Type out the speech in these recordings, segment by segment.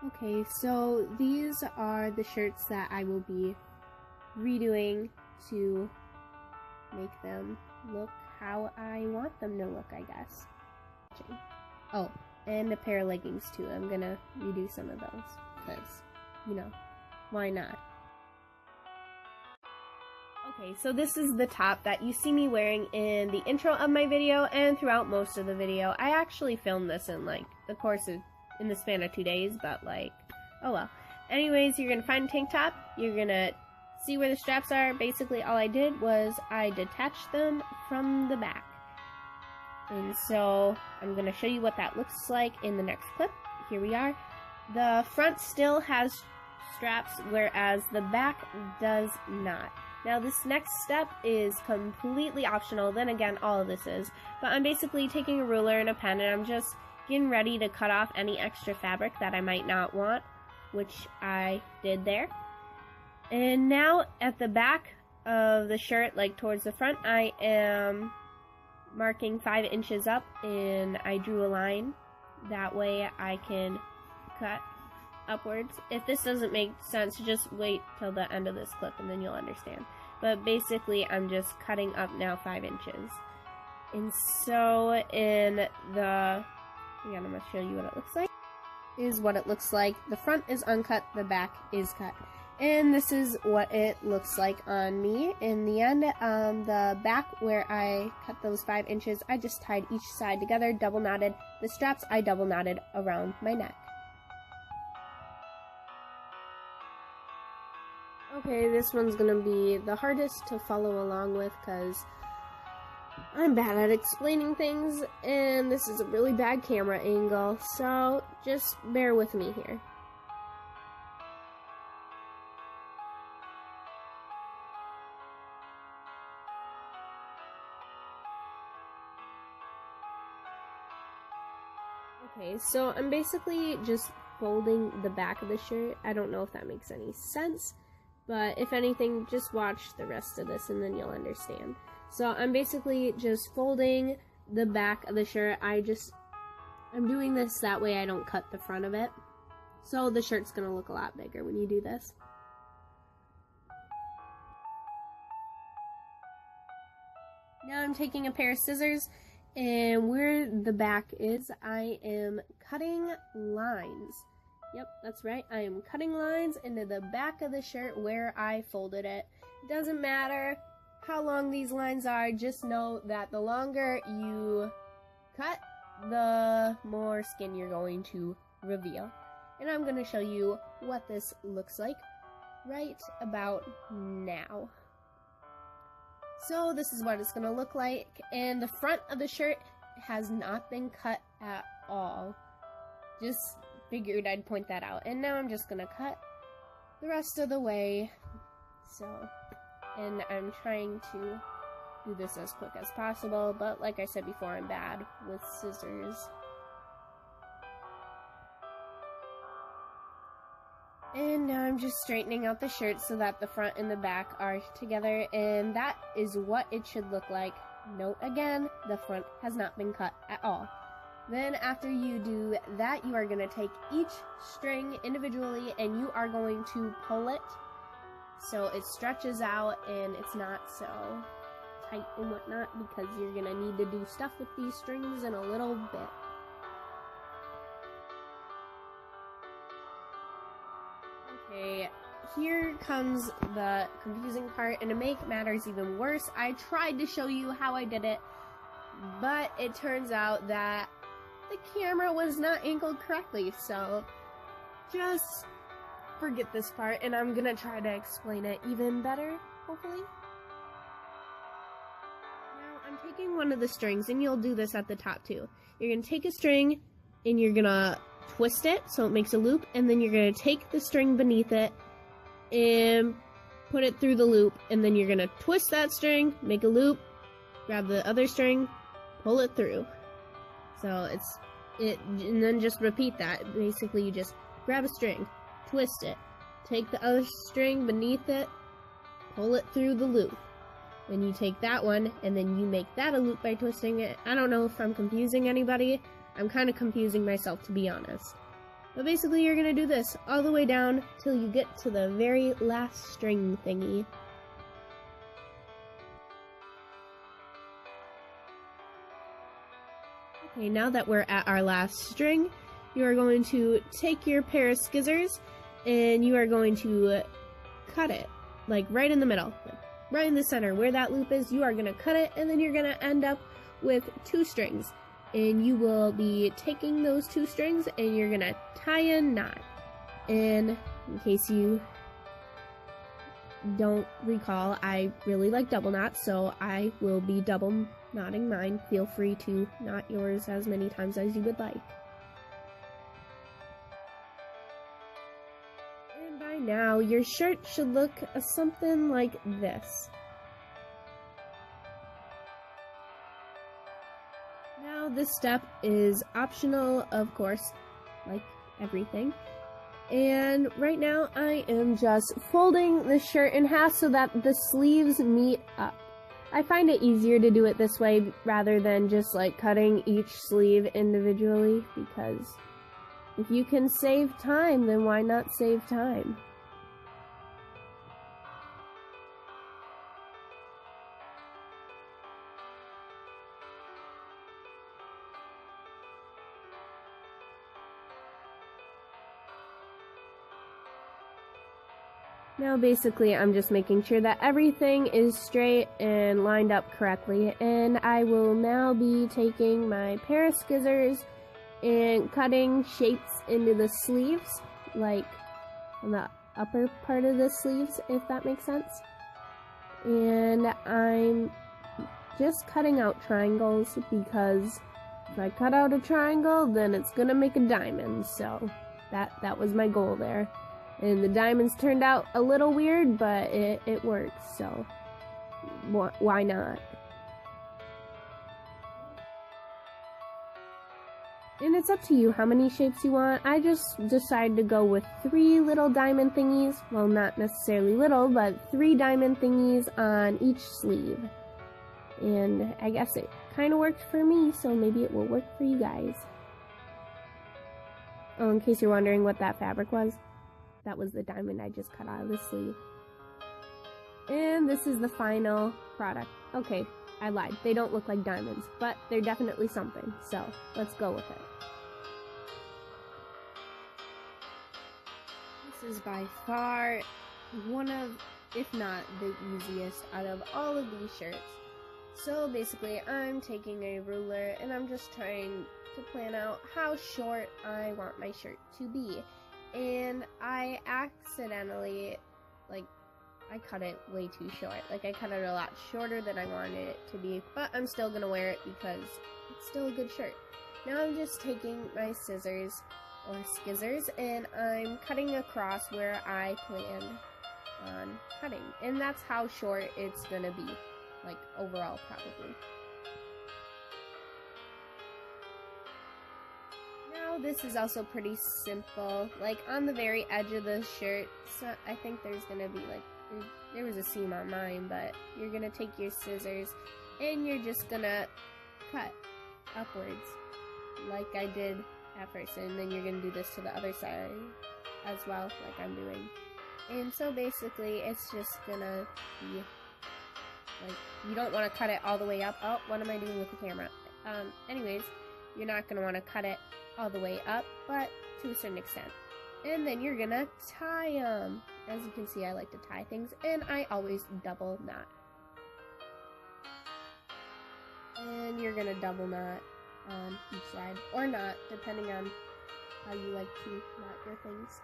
Okay, so these are the shirts that I will be redoing to make them look how I want them to look, I guess. Oh, and a pair of leggings too. I'm gonna redo some of those because, you know, why not? Okay, so this is the top that you see me wearing in the intro of my video and throughout most of the video. I actually filmed this in like the course of, in the span of 2 days, but like, oh well. Anyways, you're gonna find a tank top, you're gonna see where the straps are. Basically all I did was I detached them from the back. And so I'm gonna show you what that looks like in the next clip. Here we are. The front still has straps, whereas the back does not. Now this next step is completely optional, then again all of this is, but I'm basically taking a ruler and a pen and I'm just getting ready to cut off any extra fabric that I might not want, which I did there. And now at the back of the shirt, like towards the front, I am marking 5 inches up and I drew a line. That way I can cut upwards. If this doesn't make sense, just wait till the end of this clip and then you'll understand. But basically I'm just cutting up now 5 inches. And so in the, again, I'm going to show you what it looks like. Is what it looks like. The front is uncut, the back is cut. And this is what it looks like on me. In the end, the back where I cut those 5 inches, I just tied each side together, double knotted. The straps I double knotted around my neck. Okay, this one's gonna be the hardest to follow along with because I'm bad at explaining things and this is a really bad camera angle, so just bear with me here. Okay, so I'm basically just folding the back of the shirt. I don't know if that makes any sense, but if anything, just watch the rest of this and then you'll understand. So I'm basically just folding the back of the shirt. I'm doing this that way I don't cut the front of it. So the shirt's gonna look a lot bigger when you do this. Now I'm taking a pair of scissors, and where the back is, I am cutting lines. Yep, that's right. I am cutting lines into the back of the shirt where I folded it. It doesn't matter how long these lines are, just know that the longer you cut, the more skin you're going to reveal. And I'm going to show you what this looks like right about now. So this is what it's going to look like, and the front of the shirt has not been cut at all. Just figured I'd point that out. And now I'm just going to cut the rest of the way. So, and I'm trying to do this as quick as possible, but like I said before, I'm bad with scissors. And now I'm just straightening out the shirt so that the front and the back are together, and that is what it should look like. Note again, the front has not been cut at all. Then after you do that, you are going to take each string individually and you are going to pull it so it stretches out and it's not so tight and whatnot, because you're going to need to do stuff with these strings in a little bit. Okay, here comes the confusing part, and to make matters even worse, I tried to show you how I did it, but it turns out that the camera was not angled correctly, so just forget this part, and I'm gonna try to explain it even better, hopefully. Now, I'm taking one of the strings, and you'll do this at the top too. You're gonna take a string, and you're gonna twist it so it makes a loop, and then you're going to take the string beneath it and put it through the loop, and then you're going to twist that string, make a loop, grab the other string, pull it through. So and then just repeat that. Basically, you just grab a string, twist it, take the other string beneath it, pull it through the loop. Then you take that one, and then you make that a loop by twisting it. I don't know if I'm confusing anybody. I'm kind of confusing myself, to be honest. But basically you're going to do this all the way down till you get to the very last string thingy. Okay, now that we're at our last string, you are going to take your pair of scissors and you are going to cut it, like right in the middle, like right in the center where that loop is. You are going to cut it, and then you're going to end up with 2 strings. And you will be taking those 2 strings and you're going to tie a knot. And in case you don't recall, I really like double knots, so I will be double knotting mine. Feel free to knot yours as many times as you would like. And by now, your shirt should look something like this. Now, this step is optional, of course, like everything. And right now, I am just folding the shirt in half so that the sleeves meet up. I find it easier to do it this way rather than just like cutting each sleeve individually, because if you can save time, then why not save time? Now basically I'm just making sure that everything is straight and lined up correctly, and I will now be taking my pair of scissors and cutting shapes into the sleeves, like on the upper part of the sleeves, if that makes sense. And I'm just cutting out triangles because if I cut out a triangle, then it's gonna make a diamond, so that was my goal there. And the diamonds turned out a little weird, but it works, so why not? And it's up to you how many shapes you want. I just decided to go with 3 little diamond thingies. Well, not necessarily little, but 3 diamond thingies on each sleeve. And I guess it kind of worked for me, so maybe it will work for you guys. Oh, in case you're wondering what that fabric was. That was the diamond I just cut out of the sleeve. And this is the final product. Okay, I lied. They don't look like diamonds, but they're definitely something. So, let's go with it. This is by far one of, if not the easiest out of all of these shirts. So basically, I'm taking a ruler and I'm just trying to plan out how short I want my shirt to be. And I accidentally, I cut it way too short. Like, I cut it a lot shorter than I wanted it to be, but I'm still gonna wear it because it's still a good shirt. Now I'm just taking my scissors, or skizzers, and I'm cutting across where I planned on cutting. And that's how short it's gonna be, like, overall, probably. This is also pretty simple. Like, on the very edge of the shirt, so I think there's gonna be there was a seam on mine, but you're gonna take your scissors and you're just gonna cut upwards like I did at first, and then you're gonna do this to the other side as well, like I'm doing. And so basically it's just gonna be like, you don't want to cut it all the way up. Oh, what am I doing with the camera? Anyways, you're not gonna want to cut it all the way up, but to a certain extent. And then you're gonna tie them. As you can see, I like to tie things, and I always double knot. And you're gonna double knot on each side, or not, depending on how you like to knot your things.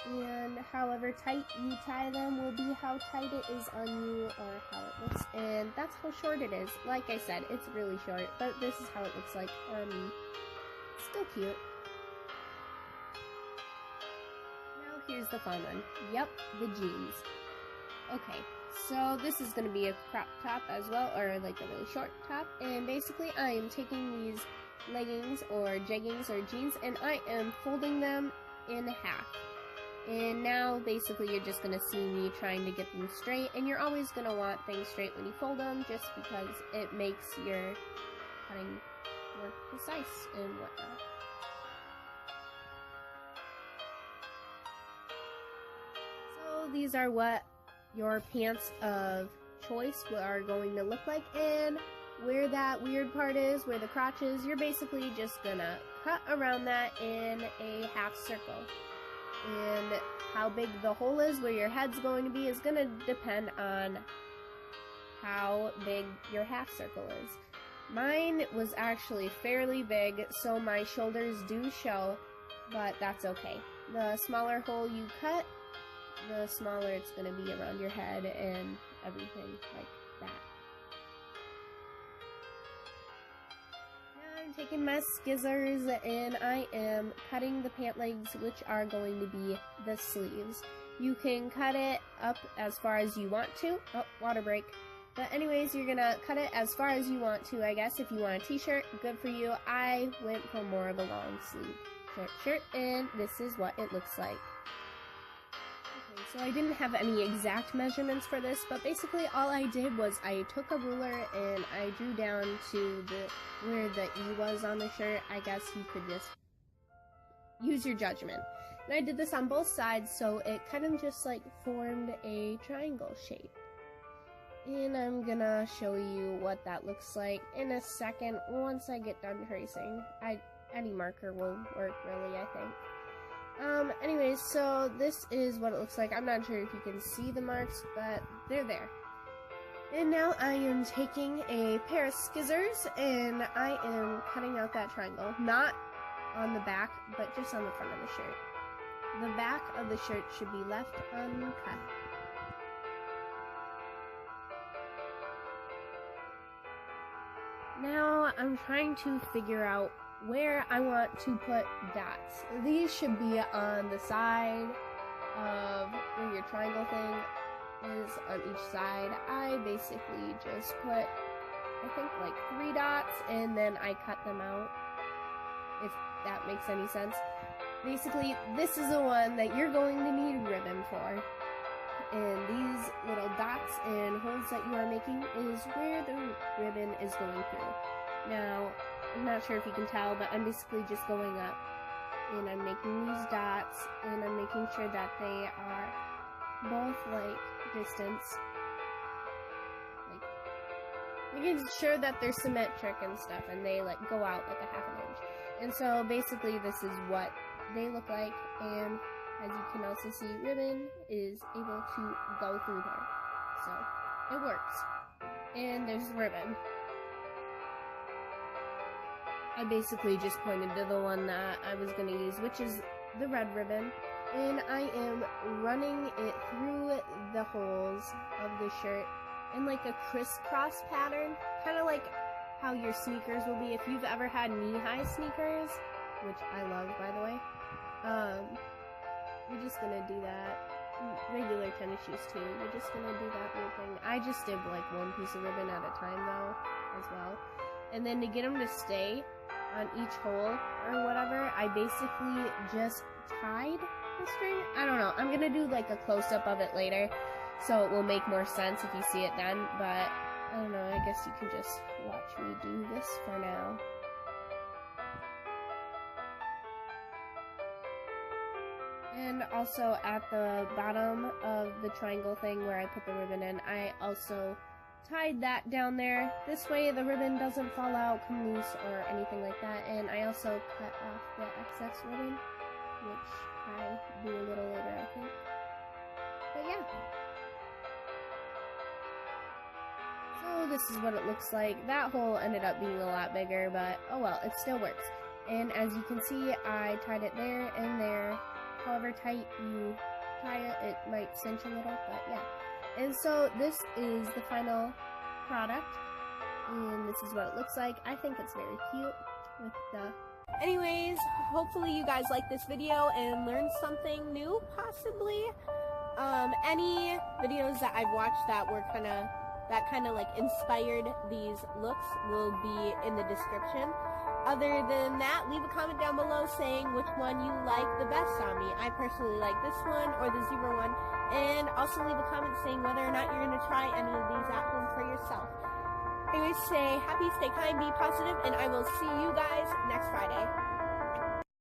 And however tight you tie them will be how tight it is on you, or how it looks. And that's how short it is. Like I said, it's really short, but this is how it looks like on me. Still cute. Now here's the fun one. Yep, the jeans. Okay, so this is going to be a crop top as well, or like a really short top. And basically I am taking these leggings or jeggings or jeans and I am folding them in half. And now basically you're just going to see me trying to get them straight, and you're always going to want things straight when you fold them just because it makes your cutting more precise and whatnot. these are what your pants of choice are going to look like, and where that weird part is, where the crotch is, you're basically just gonna cut around that in a half circle. And how big the hole is where your head's going to be is gonna depend on how big your half circle is. Mine was actually fairly big, so my shoulders do show, but that's okay. The smaller hole you cut, the smaller it's going to be around your head and everything like that. Now I'm taking my scissors and I am cutting the pant legs, which are going to be the sleeves. You can cut it up as far as you want to. Oh, water break. But anyways, you're gonna cut it as far as you want to, I guess. If you want a t-shirt, good for you. I went for more of a long sleeve shirt, and this is what it looks like. Okay, so I didn't have any exact measurements for this, but basically all I did was I took a ruler and I drew down to where the E was on the shirt. I guess you could just use your judgment. And I did this on both sides, so it kind of just like formed a triangle shape. And I'm gonna show you what that looks like in a second once I get done tracing. Any marker will work, really, I think. Anyways, so this is what it looks like. I'm not sure if you can see the marks, but they're there. And now I am taking a pair of scissors and I am cutting out that triangle. Not on the back, but just on the front of the shirt. The back of the shirt should be left uncut. Now I'm trying to figure out where I want to put dots. These should be on the side of where your triangle thing is on each side. I basically just put, I think, like 3 dots, and then I cut them out, if that makes any sense. Basically, this is the one that you're going to need ribbon for. And these little dots and holes that you are making is where the ribbon is going through. Now, I'm not sure if you can tell, but I'm basically just going up and I'm making these dots and I'm making sure that they are both like distance, like making sure that they're symmetric and stuff, and they like go out like a 1/2 inch. And so basically this is what they look like, and as you can also see, ribbon is able to go through there. So, it works. And there's ribbon. I basically just pointed to the one that I was going to use, which is the red ribbon. And I am running it through the holes of the shirt in like a crisscross pattern. Kind of like how your sneakers will be if you've ever had knee-high sneakers, which I love, by the way. We're just gonna do that. Regular tennis shoes too. We're just gonna do that whole thing. I just did like one piece of ribbon at a time though, as well. And then to get them to stay on each hole or whatever, I basically just tied the string. I don't know. I'm gonna do like a close-up of it later, so it will make more sense if you see it then. But I don't know. I guess you can just watch me do this for now. And also at the bottom of the triangle thing where I put the ribbon in, I also tied that down there. This way the ribbon doesn't fall out, come loose, or anything like that. And I also cut off the excess ribbon, which I do a little later, I think. But yeah. So this is what it looks like. That hole ended up being a lot bigger, but oh well, it still works. And as you can see, I tied it there and there. However tight you tie it, it might cinch a little, but yeah. And so this is the final product, and this is what it looks like. I think it's very cute with the... Anyways, hopefully you guys like this video and learned something new, possibly. Any videos that I've watched that were kind of like inspired these looks will be in the description. Other than that, leave a comment down below saying which one you like the best on me. I personally like this one or the zebra one. And also leave a comment saying whether or not you're going to try any of these at home for yourself. Anyways, stay happy, stay kind, be positive, and I will see you guys next Friday.